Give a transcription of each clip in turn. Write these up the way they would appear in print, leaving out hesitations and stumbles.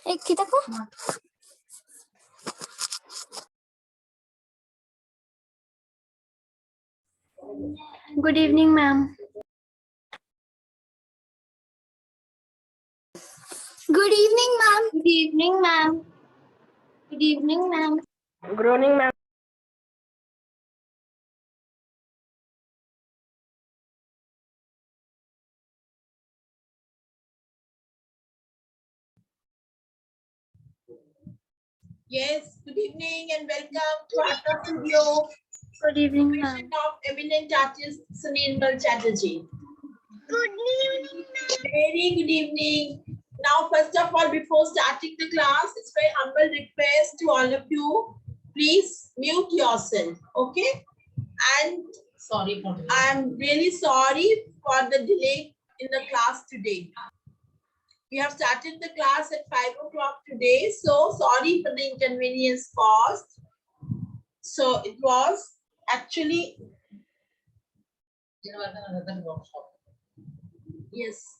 kita ko. Good evening, ma'am. Good evening, ma'am. Good evening, ma'am. Good evening, ma'am. Good evening, ma'am. Yes, good evening and welcome to Arta Studio. Good evening, ma'am. Of eminent artist Sunil Chatterjee. Good evening, ma'am. Very good evening. Now, first of all, before starting the class, it's my humble request to all of you, please mute yourself, okay? And sorry, I'm really sorry for the delay in the class today. We have started the class at 5 o'clock today, so sorry for the inconvenience caused. So it was actually, yes,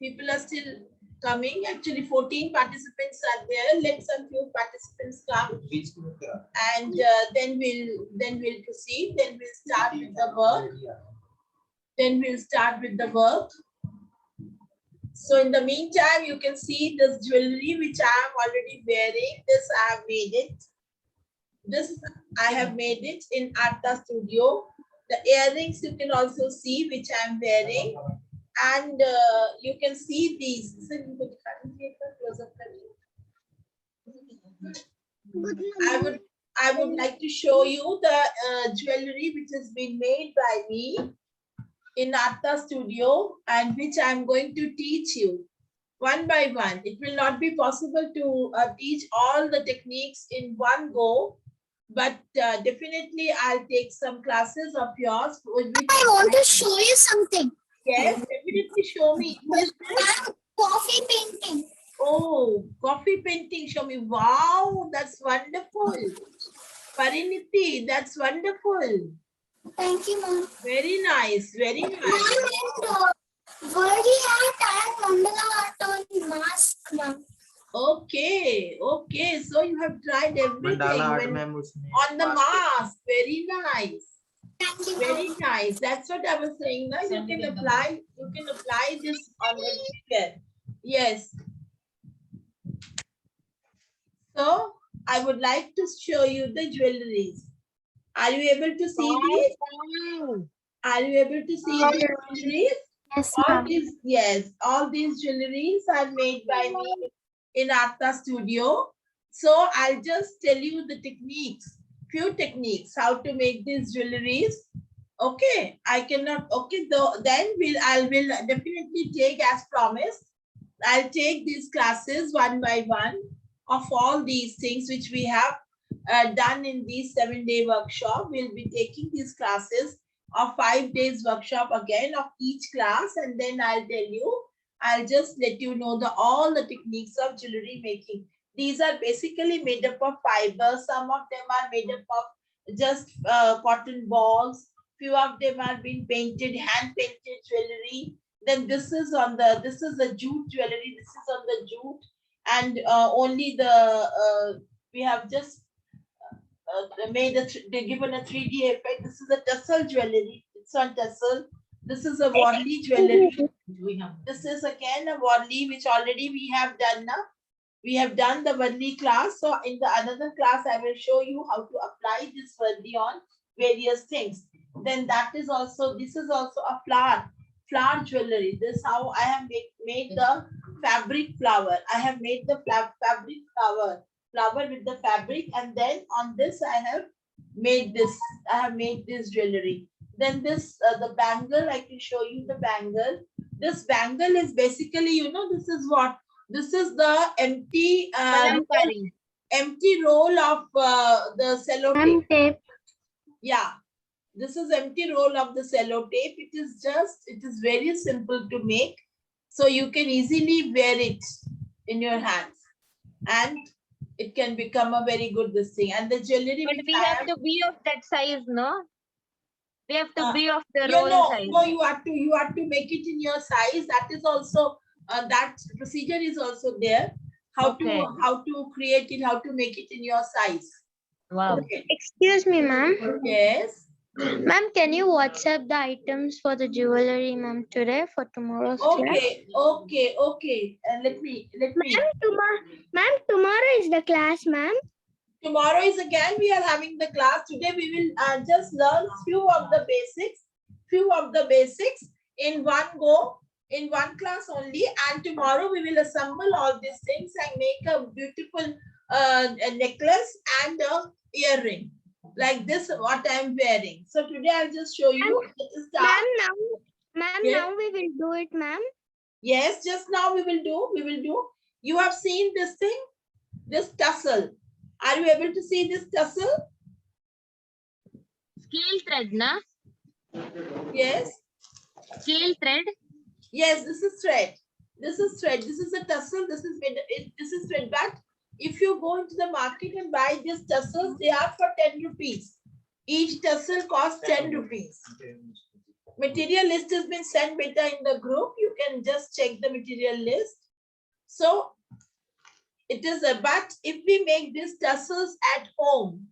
people are still coming. Actually, 14 participants are there. Let some few participants come, and then we'll proceed. Then we'll start with the work. So in the meantime, you can see this jewelry which I am already wearing. This I have made it. This I have made it in Arta Studio. The earrings you can also see which I am wearing. And you can see these. I would like to show you the jewelry which has been made by me in Arta Studio and which I am going to teach you one by one. It will not be possible to teach all the techniques in one go, but definitely I'll take some classes of yours. I want to show you something. Yes, definitely show me. Coffee painting. Oh, coffee painting. Show me. Wow, that's wonderful. Pariniti, that's wonderful. Thank you, ma'am. Very nice. Very nice. Wordy hat and mandala art on mask, ma'am. Okay, okay. So you have tried everything on the mask. Very nice. Thank you. Very nice. That's what I was saying. Now you can apply this on everywhere. Yes. So I would like to show you the jewelries. Are you able to see these? Are you able to see the jewelries? Yes, ma'am. All these jewelries are made by me in Arta Studio. So I'll just tell you the techniques, few techniques, how to make these jewelries. Okay, I cannot, okay, then I will definitely take as promised. I'll take these classes one by one of all these things which we have done in these 7-day workshop. We'll be taking these classes of 5 days workshop again of each class, and then I'll just let you know all the techniques of jewelry making. These are basically made up of fiber. Some of them are made up of just cotton balls. Few of them are being painted, hand painted jewelry. Then this is the jute jewelry. This is on the jute, and only we have just they given a 3D effect. This is a tassel jewelry. It's on tassel. This is a Wadley jewelry. This is again a Wadley, which already we have done now. We have done the Wadley class. So in the another class, I will show you how to apply this Wadley on various things. Then this is also a flower jewelry. This how I have made the fabric flower. I have made the fabric flower with the fabric, and then on this I have made this jewelry. Then this the bangle, I can show you the bangle. This bangle is basically, this is what? This is the empty roll of the cello tape. Yeah, this is empty roll of the cello tape. It is very simple to make. So you can easily wear it in your hands. And it can become a very good this thing. And the jewelry. But we have to be of that size, no? We have to be of the roll size. No, you have to make it in your size. That is also that procedure is also there. How to create it, how to make it in your size. Wow. Okay. Excuse me, ma'am. Yes. Ma'am, can you WhatsApp the items for the jewelry, ma'am, today for tomorrow's class? Okay. Let me. Ma'am, tomorrow is the class, ma'am. Tomorrow is again we are having the class. Today we will just learn few of the basics in one go, in one class only. And tomorrow we will assemble all these things and make a beautiful a necklace and a earring like this. What I am wearing. So today I'll just show you. Ma'am, Yes. now we will do it, ma'am. Yes, just now we will do. You have seen this thing, this tassel. Are you able to see this tassel? Scale thread, na? Yes. Scale thread. Yes, this is thread. This is a tassel. This is thread. But if you go into the market and buy these tassels, they are for 10 rupees. Each tassel costs 10 rupees. Material list has been sent beta in the group. You can just check the material list. So it is but if we make these tassels at home,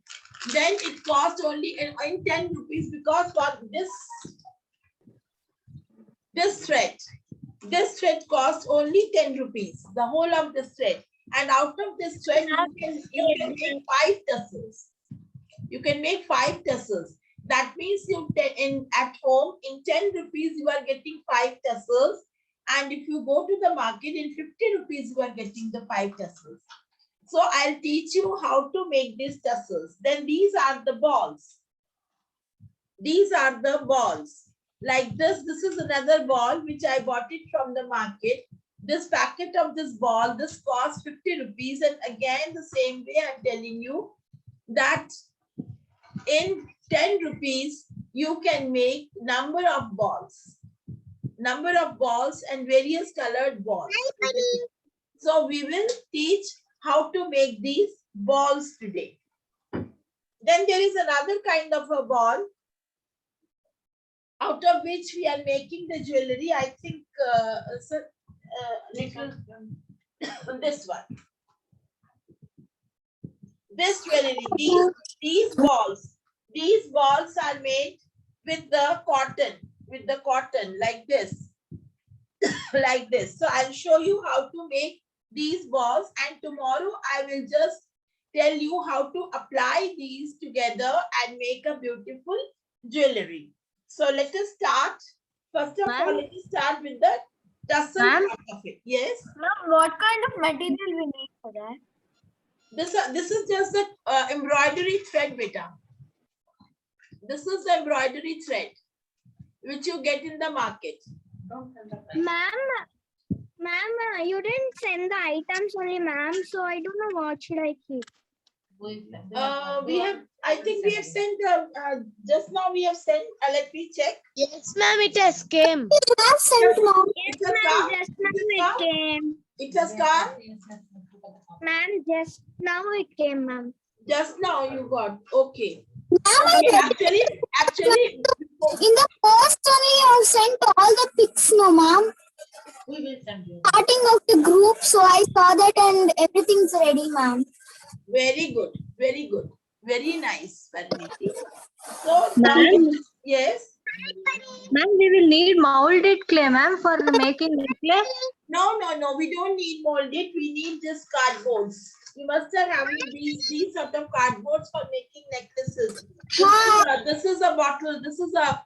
then it costs only in 10 rupees, because for this thread costs only 10 rupees, the whole of this thread. And out of this thread, you can make 5 tassels. You can make 5 tassels. That means at home, in 10 rupees, you are getting 5 tassels. And if you go to the market, in 50 rupees, you are getting the 5 tassels. So I'll teach you how to make these tassels. Then these are the balls. These are the balls. Like this is another ball, which I bought it from the market. This packet of this ball, this costs 50 rupees. And again, the same way I'm telling you that in 10 rupees, you can make number of balls and various colored balls. So we will teach how to make these balls today. Then there is another kind of a ball out of which we are making the jewelry. I think this one. This jewelry, these balls are made with the cotton like this. Like this. So I'll show you how to make these balls, and tomorrow I will just tell you how to apply these together and make a beautiful jewelry. So let us start. First of all, let us start with the tassel part of it. Yes. Ma'am, what kind of material we need for that? This is just the embroidery thread, beta. This is the embroidery thread which you get in the market. Ma'am, you didn't send the items only, ma'am. So I don't know what should I keep. I think we have sent, just now we have sent, let me check. Yes, ma'am, it has came. Yes, ma'am. It Yes, has ma'am. come? Just now it came. It has come? Ma'am, just now it came, ma'am. Just now you got, okay. Okay, actually, In the post only you have sent all the pics, no ma'am. We will send you. Starting of the group, so I saw that and everything's ready, ma'am. Very good. Very good. Very nice, Pariniti. So now, Ma'am, yes. ma'am, we will need molded clay, ma'am, for making necklace. No, no, no. We don't need molded. We need just cardboards. You must have having these sort of cardboards for making necklaces. This is a bottle. This is a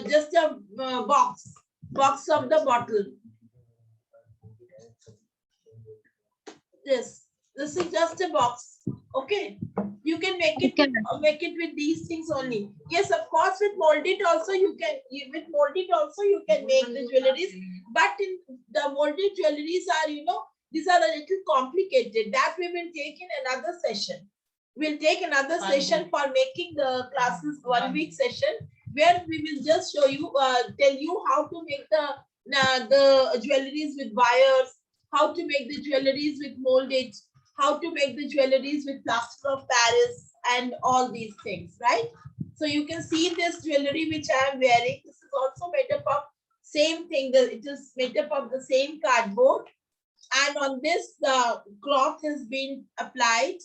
just a box of the bottle. This is just a box. Okay, you can make it with these things only. Yes, of course, with molded also you can make the jewelries. But in the molded jewelries are, these are a little complicated. That we will take in another session. We'll take another session for making the classes 1 week session, where we will just show you, tell you how to make the jewelries with wires, how to make the jewelries with molded, how to make the jewelries with plaster of Paris, and all these things, right? So you can see this jewelry which I am wearing. This is also made up of same thing. It is made up of the same cardboard, and on this the cloth has been applied,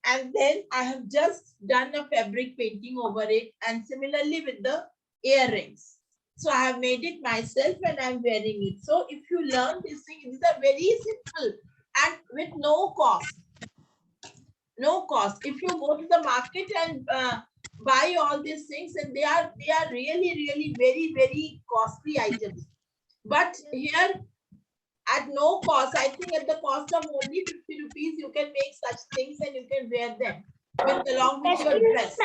and then I have just done a fabric painting over it, and similarly with the earrings. So I have made it myself and I'm wearing it. So if you learn these things, these are very simple and with no cost. No cost. If you go to the market and buy all these things, and they are really very, very costly items. But here at no cost, I think at the cost of only 50 rupees, you can make such things and you can wear them along with your dress.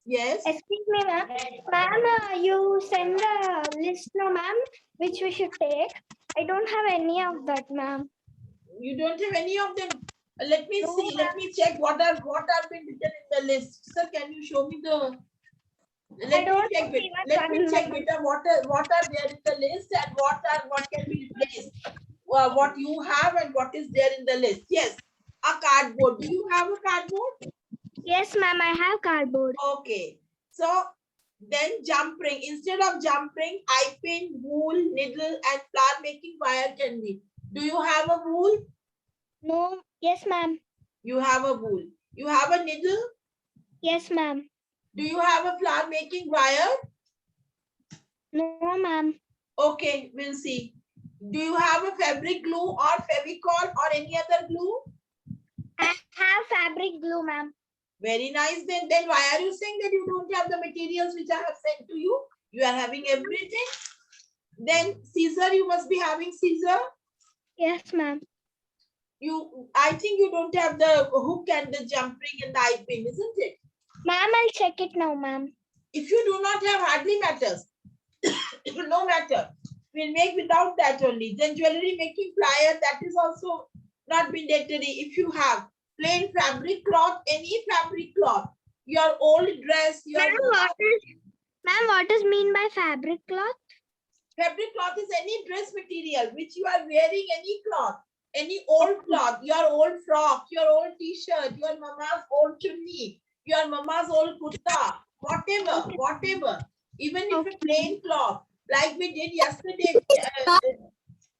Yes. Excuse me, ma'am. Ma'am, you send the list, no, ma'am, which we should take. I don't have any of that, ma'am. You don't have any of them. Let me see. Let me check what are been written in the list. Sir, can you show me the? Let me check what are there in the list and what can be replaced. What you have and what is there in the list. Yes, a cardboard. Do you have a cardboard? Yes, ma'am, I have cardboard. Okay. So then jump ring. Instead of jump ring, eye pin, wool, needle, and flower making wire can be. Do you have a wool? No. Yes, ma'am. You have a wool. You have a needle? Yes, ma'am. Do you have a flower making wire? No, ma'am. Okay, we'll see. Do you have a fabric glue or Fevicol or any other glue? I have fabric glue, ma'am. Very nice. Then why are you saying that you don't have the materials which I have sent to you? You are having everything. Then scissor, you must be having scissor. Yes, ma'am. I think you don't have the hook and the jump ring and the eye pin, isn't it? Ma'am, I'll check it now, ma'am. If you do not have, hardly matters. No matter. We'll make without that only. Then jewelry making plier, that is also not mandatory. If you have plain fabric cloth, any fabric cloth, your old dress, your Ma'am, what is mean by fabric cloth? fabric cloth is any dress material which you are wearing, any cloth, any old cloth, your old frock, your old t-shirt, your mama's old chunni, your mama's old kurta, whatever. Even if a plain cloth, like we did yesterday.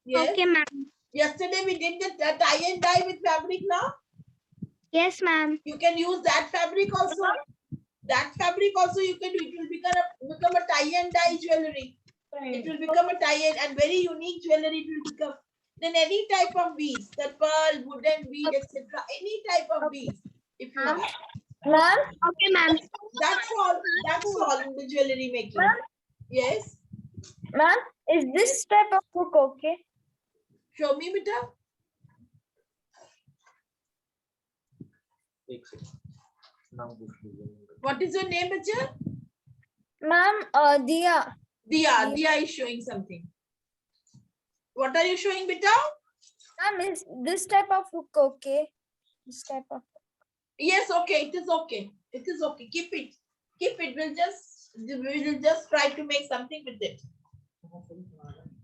Yes. Okay, ma'am. Yesterday we did the tie and dye with fabric now. Yes, ma'am. You can use that fabric also. That fabric also you can do. It will become a tie and dye jewelry. It will become a tie and very unique jewelry. It will become. Then any type of beads, the pearl, wooden bead, etc. Any type of beads, if you have. Ma'am? Okay, ma'am. That's all in the jewelry making. Yes. Ma'am, is this type of hook okay? Show me, beta. What is your name, beta? Ma'am, Dia. Dia is showing something. What are you showing, beta? Ma'am, is this type of hook okay? This type of. Yes, okay. It is okay. It is okay. Keep it. We will just try to make something with it.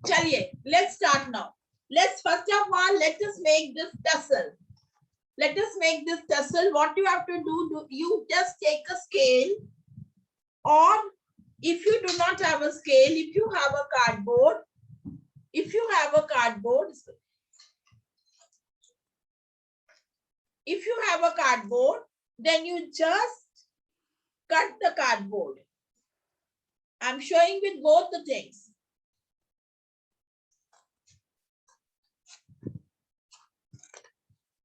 Chaliye, let's start now. Let's first of all, let us make this tassel. Let us make this tassel. What you have to do, you just take a scale or if you do not have a scale, if you have a cardboard, then you just cut the cardboard. I'm showing with both the things.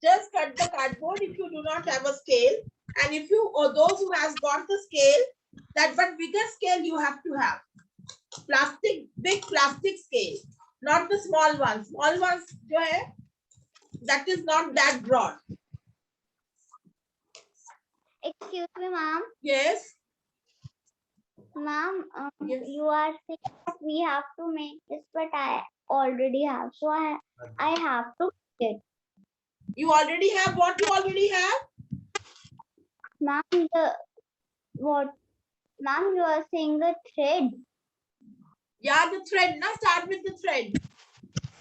Just cut the cardboard if you do not have a scale. And if you, or those who has got the scale, that but bigger scale you have to have. Plastic, big plastic scale, not the small ones. Small ones, jo hai, that is not that broad. Excuse me, ma'am. Yes. Ma'am, Yes. you are saying that we have to make this, but I already have. So I have to get. You already have what you already have? Ma'am, what? Ma'am, you are saying a thread. Yeah, the thread. Now start with the thread.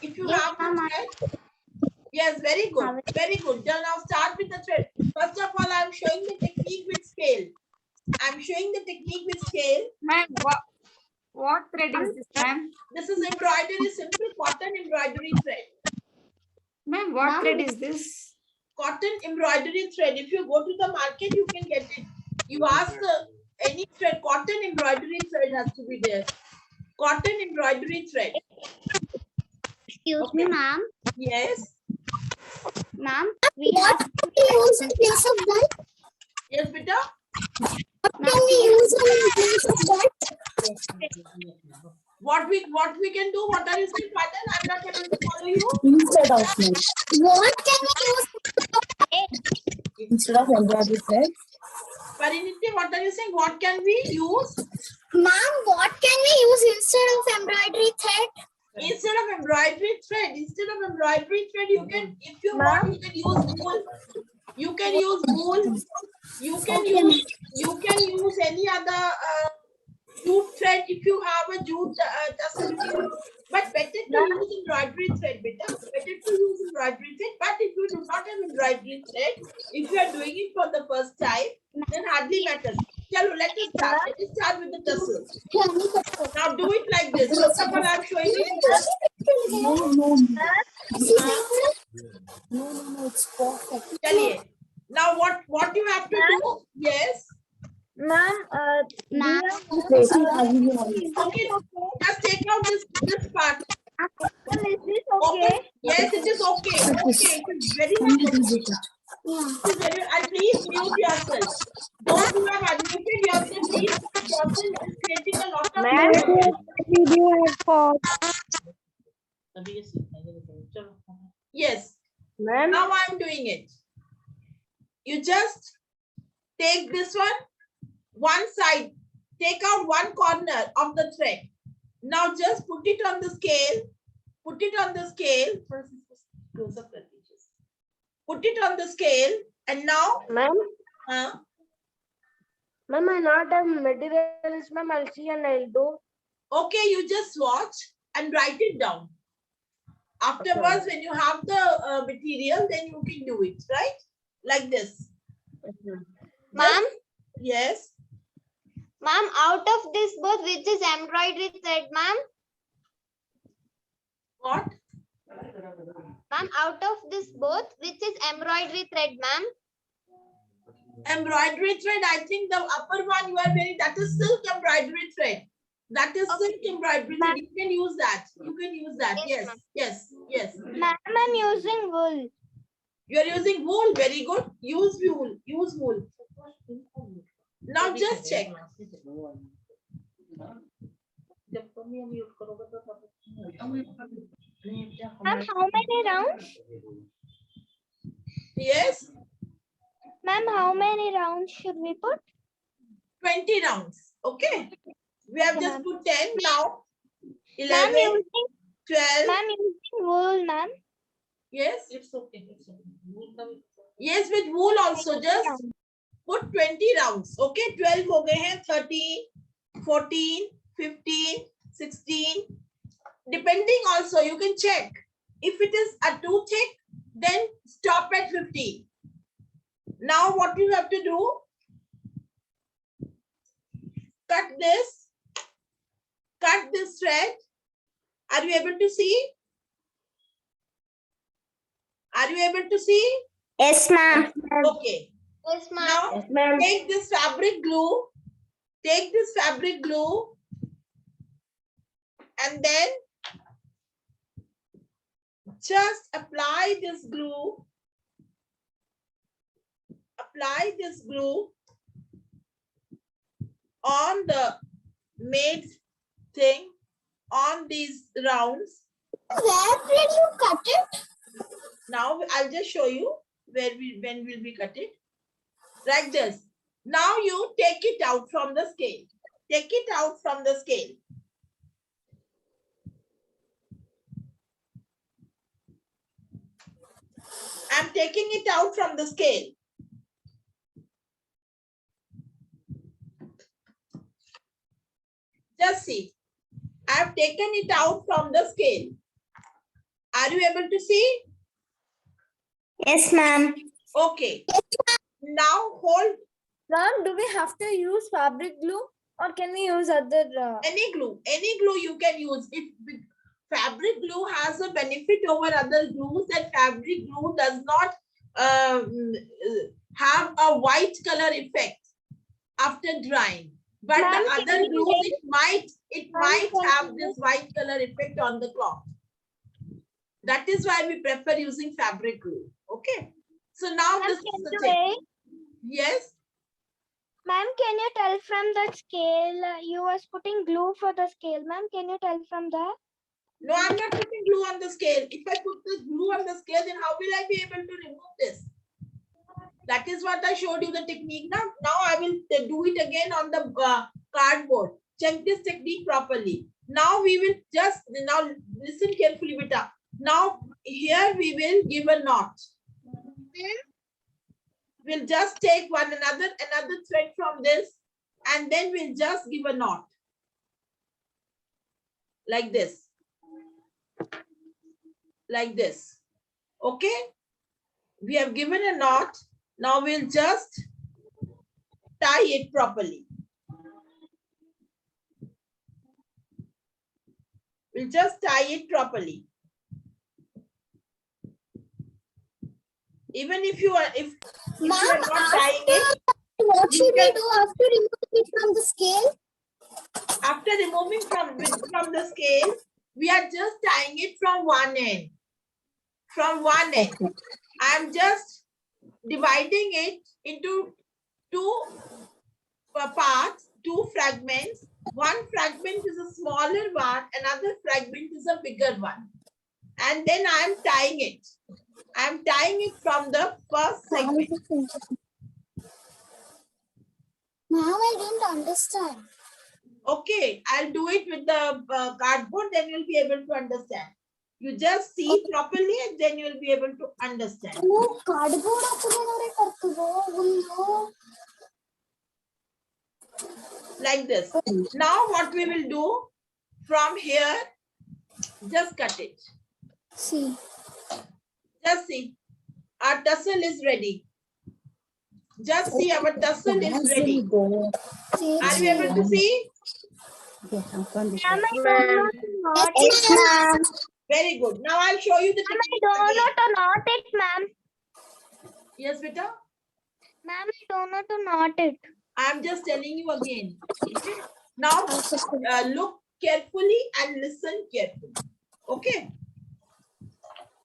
If you Yes, have the ma'am, thread. Yes, very good. Very good. Now start with the thread. First of all, I'm showing the technique with scale. I'm showing the technique with scale. Ma'am, what thread is this, ma'am? This is embroidery, simple cotton embroidery thread. Ma'am, what thread is this? Cotton embroidery thread. If you go to the market, you can get it. You ask any thread, cotton embroidery thread has to be there. Cotton embroidery thread. excuse me, ma'am. Yes. Ma'am, we What have can we use in place of that? Yes, beta. What can we use in place of that? What we can do? What are you saying, Pardon? I'm not able to follow you. Instead of thread. What can we use instead of embroidery thread? Pariniti, what are you saying? What can we use? Ma'am, what can we use instead of embroidery thread? Instead of embroidery thread, you can, if you want, you can use wool. You can use wool. You can use any other jute thread if you have a jute tassel. But better to use embroidery thread, beta. Better to use embroidery thread. But if you do not have embroidery thread, if you are doing it for the first time, then hardly matters. Chalo, let us start. Let us start with the tassels. Now do it like this. First of all, I'm showing you No, it's perfect. Chaliye. Now what you have to do? Yes. Ma'am, ma'am. Okay. Just take out this part. Is this Open. Yes, it is okay. Okay, it is very much okay. And please mute yourself. Those who have unmuted yourself, please mute yourself. It is creating a lot of noise. Yes. ma'am, Now I'm doing it. You just take this one side, take out one corner of the thread. Now just put it on the scale. Put it on the scale. Close up the pages. Put it on the scale, and now, ma'am, uh, ma'am, I not have materials, ma'am. I'll see and I'll do. okay, you just watch and write it down. Afterwards, when you have the material, then you can do it, right? Like this. Ma'am? Yes. Ma'am, out of this both, which is embroidery thread, ma'am? What? Ma'am, out of this both, which is embroidery thread, ma'am? Embroidery thread, I think the upper one you are wearing, that is silk embroidery thread. That is silk embroidery thread. You can use that. You can use that. Yes, yes, yes. Ma'am, I'm using wool. You are using wool. Very good. Use wool. Use wool. Now just check. Ma'am, how many rounds? Yes. Ma'am, how many rounds should we put? 20 rounds. Okay. We have just put 10 now. 11, Ma'am, using 12. Ma'am, using wool, ma'am. Yes, it's okay. It's okay. Yes, with wool also. Just put 20 rounds. Okay, 12 ho gaye hain, 13, 14, 15, 16. Depending also, you can check. If it is a too thick, then stop at 15. Now what you have to do? Cut this cut this thread. Are you able to see? Are you able to see? Yes, ma'am. Okay. Yes, ma'am. Now Yes, ma'am. take this fabric glue. Take this fabric glue and then just apply this glue. Apply this glue on the made thing on these rounds. Where did you cut it? Now I'll just show you when will we cut it. Like this. Now you take it out from the scale. Take it out from the scale. I'm taking it out from the scale. Just see. I've taken it out from the scale. Are you able to see? Yes, ma'am. Okay. Now hold Ma'am, do we have to use fabric glue or can we use other? any glue. Any glue you can use. If fabric glue has a benefit over other glues, that fabric glue does not have a white color effect after drying. But Ma'am, the can other you glues, take- it Ma'am, might can have you- this white color effect on the cloth. That is why we prefer using fabric glue. Okay. So now Ma'am, this is can the you tip. wait? Yes. Ma'am, can you tell from that scale? You was putting glue for the scale. Ma'am, can you tell from that? No, I'm not putting glue on the scale. If I put the glue on the scale, then how will I be able to remove this? That is what I showed you the technique. Now I will do it again on the cardboard. Check this technique properly. Now we will just, now listen carefully, beta. Now here we will give a knot. We'll just take another thread from this and then we'll just give a knot. Like this. Like this. Okay? We have given a knot. Now we'll just tie it properly. We'll just tie it properly. Even if you are Ma'am, not tying it, what should we can- do after removing it from the scale? after removing from the scale, we are just tying it from one end. From one end. I'm just dividing it into two parts, two fragments. One fragment is a smaller one, another fragment is a bigger one. And then I'm tying it. I'm tying it from the first segment. Ma'am, I don't understand. Okay, I'll do it with the cardboard, then you'll be able to understand. You just see properly and then you'll be able to understand. No, cardboard Like this. Now what we will do from here, just cut it. See. Just see. Our tussle is ready. Just see, our tussle is ready. Are you able to see? Ma'am, I don't know to knot it, Yes, ma'am. Very good. Now I'll show you the Ma'am, I technique don't know again. to knot it, ma'am. Yes, beta. Ma'am, I don't know to knot it. I'm just telling you again. Okay. Now look carefully and listen carefully. Okay.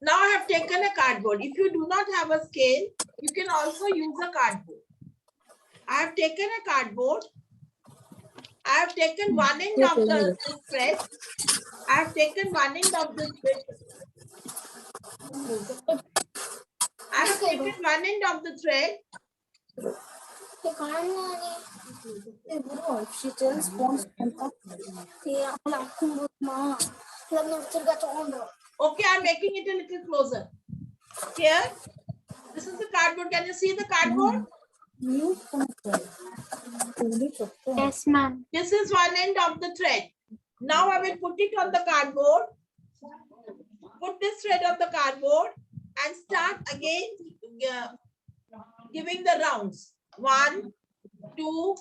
Now I have taken a cardboard. If you do not have a scale, you can also use a cardboard. I have taken a cardboard. I have taken one end of the thread. I have taken one end of the thread. I have taken one end of the thread. She tells Okay, I'm making it a little closer. Here, this is the cardboard. Can you see the cardboard? Yes, ma'am. This is one end of the thread. Now I will put it on the cardboard. Put this thread on the cardboard and start again giving the rounds. 1, 2,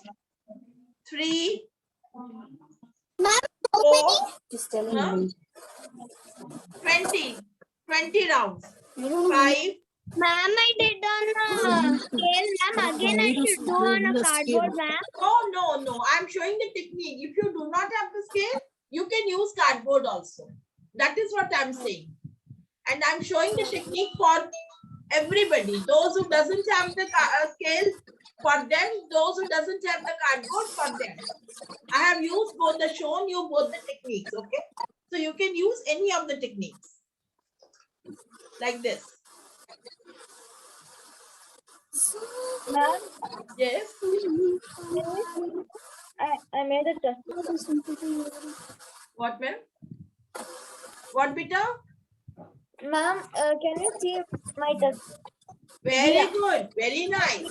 3. Ma'am, 4, Just telling huh? me. 20 rounds. 5. Ma'am, I did on a scale, ma'am. Again, I should do on a cardboard, ma'am. No. I'm showing the technique. If you do not have the scale, you can use cardboard also. That is what I'm saying. And I'm showing the technique for everybody. Those who doesn't have the scale, for them. Those who doesn't have the cardboard, for them. I have used both, shown you both the techniques, okay? So you can use any of the techniques. Like this. Ma'am, Yes. I made a test. What, ma'am? What, beta? Ma'am, can you see my test? Very good. Very nice.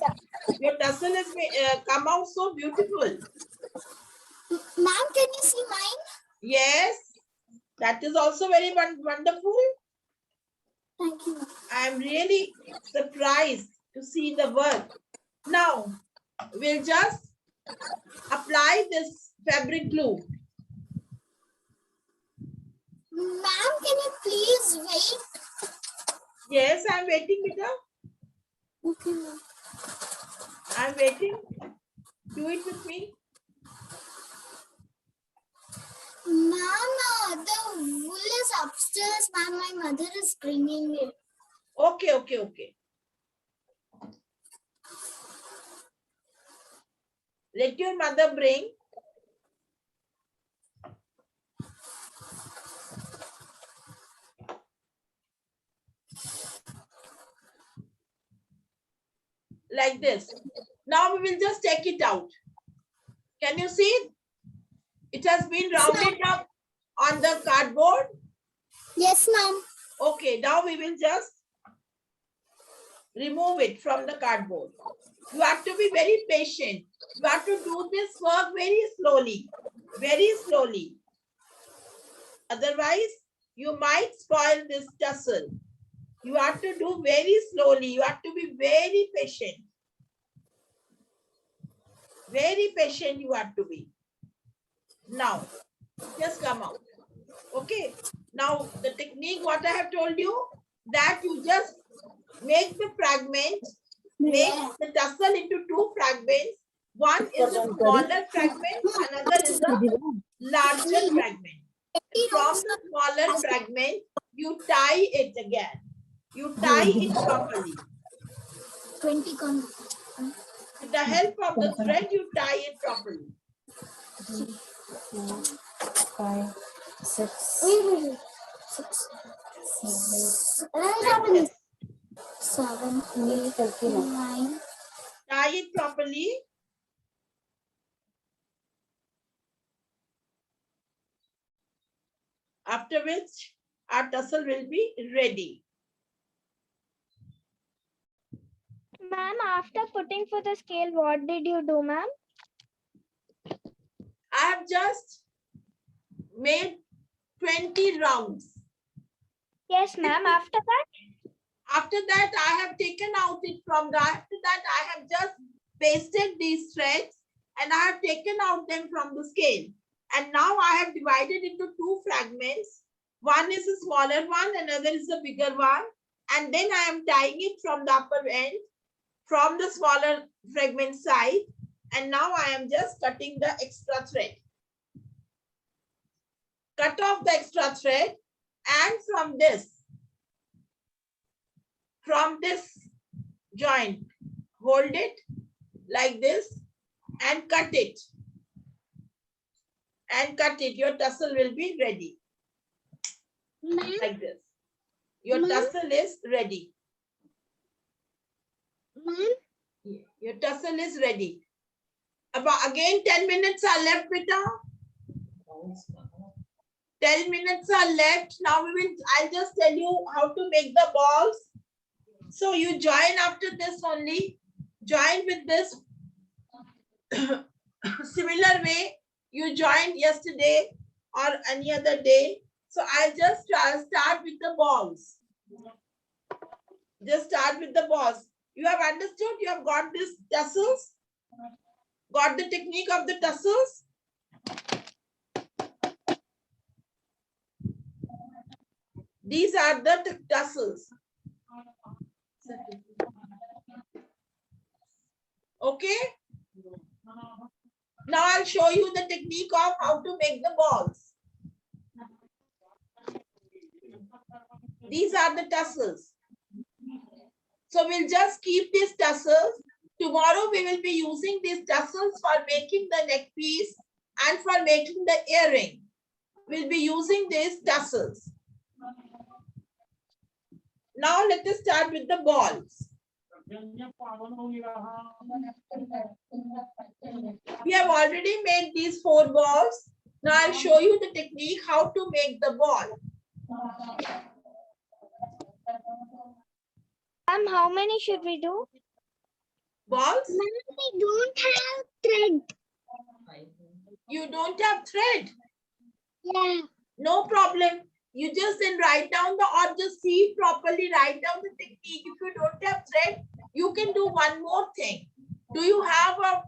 Your tussle has come out so beautiful. Ma'am, can you see mine? Yes. That is also very wonderful. Thank you. I am really surprised to see the work. Now, we'll just apply this fabric glue. Ma'am, can you please wait? Yes, I'm waiting, beta. Okay, ma'am. I'm waiting. Do it with me. Ma'am, the wool is upstairs, ma'am. My mother is bringing it. Okay. Let your mother bring. Like this. Now we will just take it out. Can you see? It has been rounded up on the cardboard. Yes, ma'am. Okay, now we will just remove it from the cardboard. You have to be very patient. You have to do this work very slowly. Very slowly. Otherwise, you might spoil this tussle. You have to do very slowly. You have to be very patient. Very patient you have to be. Now, just come out. Okay. Now, the technique, what I have told you, that you just make the fragment, make the tussle into 2 fragments. One is a smaller fragment, another is a larger fragment. From the smaller fragment, you tie it again. You tie it properly. 20 con. With the help of the thread, you tie it properly. 5, 6, 6, 7, 8, 9. Tie it properly. After which, our tussle will be ready. Ma'am, after putting for the scale, what did you do, ma'am? I have just made 20 rounds. Yes, ma'am. After that? After that, I have taken out it from the, after that, I have just pasted these threads and I have taken out them from the scale. And now I have divided into 2 fragments. One is a smaller one, another is a bigger one. And then I am tying it from the upper end, from the smaller fragment side. And now I am just cutting the extra thread. Cut off the extra thread and from this joint, hold it like this and cut it. And cut it. Your tussle will be ready. Like this. Your tussle is ready. Your tussle is ready. About again 10 minutes are left, beta. 10 minutes are left. Now I'll just tell you how to make the balls. So you join after this only. Join with this similar way you joined yesterday or any other day. So I'll just start with the balls. Just start with the balls. You have understood? You have got these tussles? Got the technique of the tussles? These are the tassels. Okay. Now I'll show you the technique of how to make the balls. These are the tassels. So we'll just keep these tassels. Tomorrow we will be using these tassels for making the neck piece and for making the earring. We'll be using these tassels. Now let us start with the balls. We have already made these 4 balls. Now I'll show you the technique how to make the ball. How many should we do? Balls? We don't have thread. You don't have thread? Yeah. No problem. You just then write down or just see properly, write down the technique. If you don't have thread, you can do one more thing. Do you have a,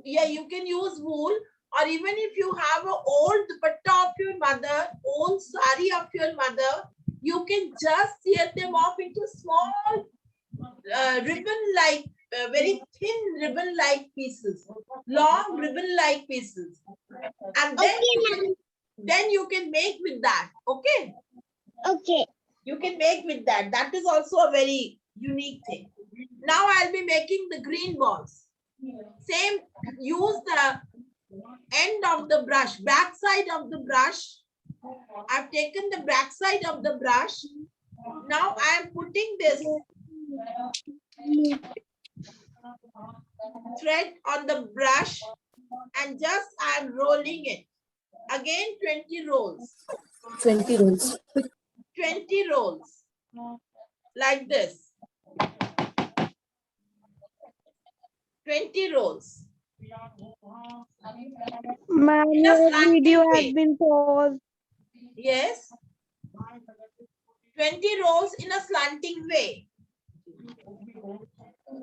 you can use wool, or even if you have an old dupatta of your mother, old sari of your mother, you can just tear them off into small ribbon-like, very thin ribbon-like pieces, long ribbon-like pieces. And then you can make with that, okay? Okay. You can make with that. That is also a very unique thing. Now I'll be making the green balls. Same, use the end of the brush, back side of the brush. I've taken the back side of the brush. Now I am putting this thread on the brush and just I am rolling it. Again 20 rolls. 20 rolls. 20 rolls. Like this. 20 rolls. Ma'am, In a your slanting video has way. been paused. Yes. 20 rolls in a slanting way.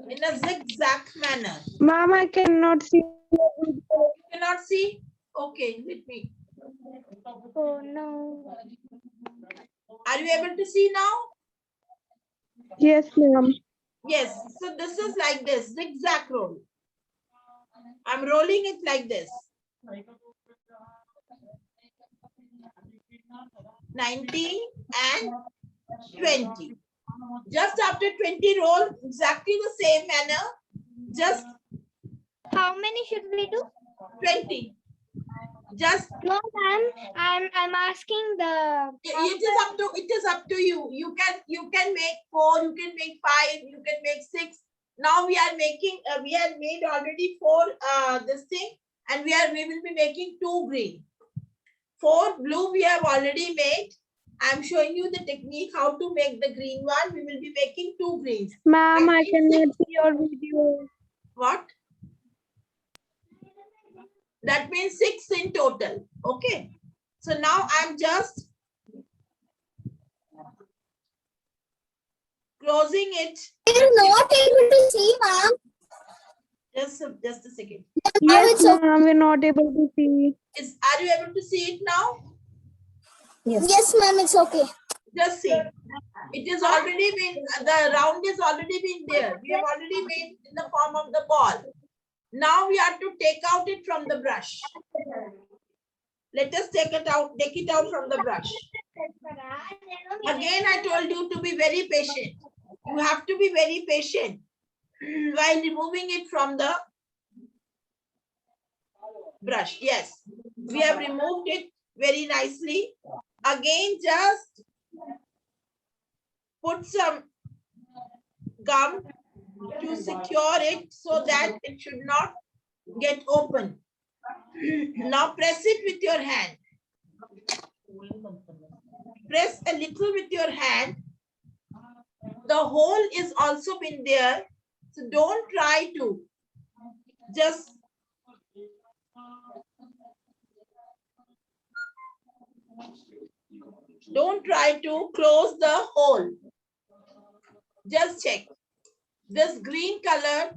In a zigzag manner. Ma'am, I cannot see your video. You cannot see? Okay, let me. Oh no. Are you able to see now? Yes, ma'am. Yes. So this is like this, zigzag roll. I'm rolling it like this. 19 and 20. Just after 20 roll, exactly the same manner. Just How many should we do? 20. Just No, ma'am. I'm asking the. it is up to you. You can make 4, you can make 5, you can make 6. Now we are making we have made already 4 this thing, and we will be making 2 green. 4 blue we have already made. I'm showing you the technique how to make the green one. We will be making 2 greens. Ma'am, I Making cannot see your video. What? That means 6 in total. Okay. So now I'm just closing it. I'm not able to see, ma'am. Just a second. Yes, it's okay. ma'am, we're not able to see. Are you able to see it now? Yes, ma'am, it's okay. Just see. It is already been, the round is already been there. We have already made in the form of the ball. Now we have to take out it from the brush. Let us take it out from the brush. Again, I told you to be very patient. You have to be very patient while removing it from the brush. Yes, we have removed it very nicely. Again, just put some gum to secure it so that it should not get open. Now press it with your hand. Press a little with your hand. The hole is also been there. So don't try to just close the hole. Just check. This green color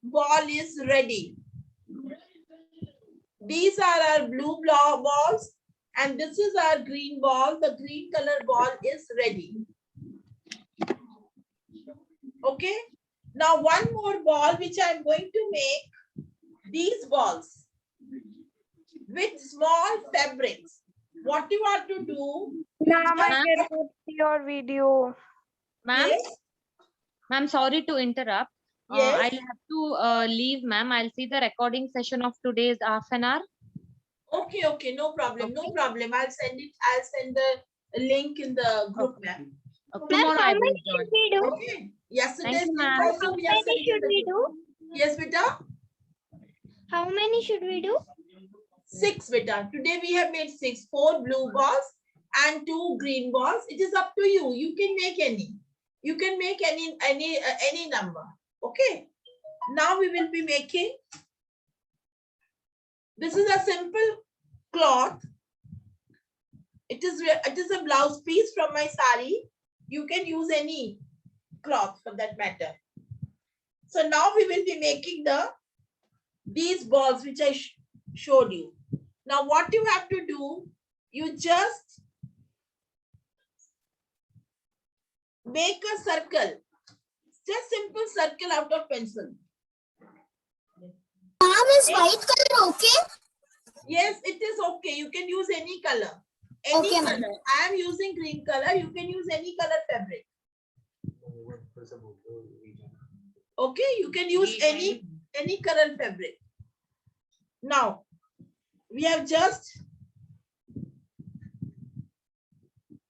ball is ready. These are our blue balls. And this is our green ball. The green color ball is ready. Okay. Now one more ball which I'm going to make these balls with small fabrics. What you have to do? Ma'am, I Ma'am? cannot see your video. Ma'am, Yes. ma'am, sorry to interrupt. Yes. I'll have to leave, ma'am. I'll see the recording session of today's half an hour. Okay, okay, no problem, no problem. I'll send it. I'll send the link in the group, ma'am. Ma'am, Tomorrow how I will many join. should we do? Okay. Yesterday's Thank you, link ma'am. also How we have many sent in should the we group. do? Yes, beta. How many should we do? 6, beta. Today we have made 6, 4 blue balls and 2 green balls. It is up to you. You can make any. You can make any number. Okay. Now we will be making. This is a simple cloth. It is a blouse piece from my sari. You can use any cloth for that matter. So now we will be making these balls which I showed you. Now what you have to do, you just make a circle. Just simple circle out of pencil. Ma'am, is white color okay? Yes, it is okay. You can use any color. Any Okay, ma'am. color. I am using green color. You can use any color fabric. Okay, you can use any color fabric. Now, we have just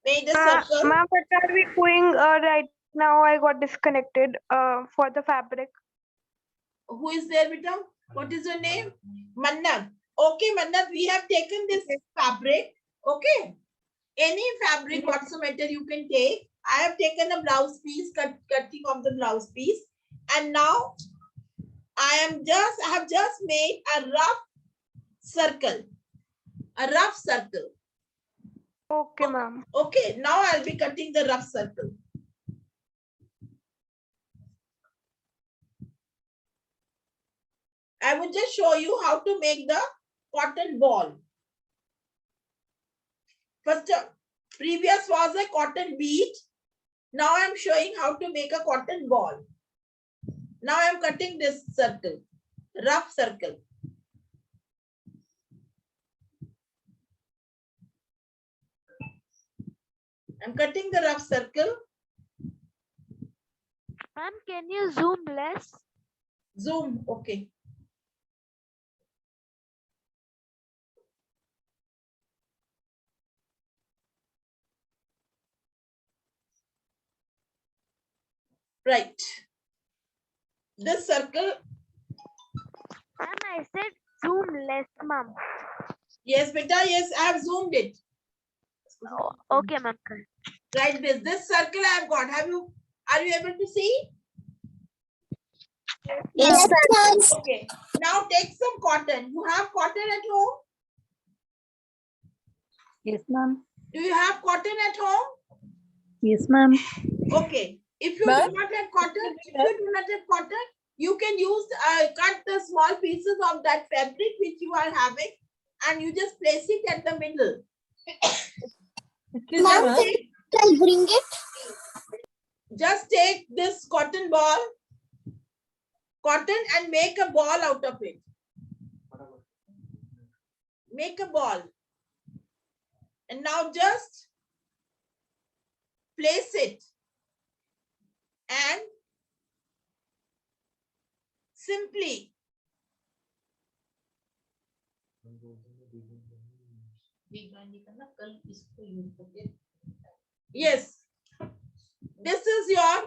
made a circle. Ma'am, what are we doing right now? I got disconnected for the fabric. Who is there, Beta? What is your name? Mannat. Okay, Mannat, we have taken this fabric. Okay. Any fabric whatsoever you can take. I have taken a blouse piece, cutting of the blouse piece. And now I have just made a rough circle. A rough circle. Okay, ma'am. Okay, now I'll be cutting the rough circle. I will just show you how to make the cotton ball. First, previous was a cotton bead. Now I'm showing how to make a cotton ball. Now I'm cutting this circle, rough circle. I'm cutting the rough circle. Ma'am, can you zoom less? Zoom, okay. Right. This circle. Ma'am, I said zoom less, ma'am. Yes, beta. Yes, I have zoomed it. Okay, ma'am. Right. This circle I have got. Are you able to see? Yes, ma'am. Okay. Now take some cotton. You have cotton at home? Yes, ma'am. Do you have cotton at home? Yes, ma'am. Okay. If you do not have cotton, you can use cut the small pieces of that fabric which you are having, and you just place it at the middle. Ma'am, I'll bring it. Just take this cotton ball, and make a ball out of it. Make a ball. And now just place it and simply yes, this is your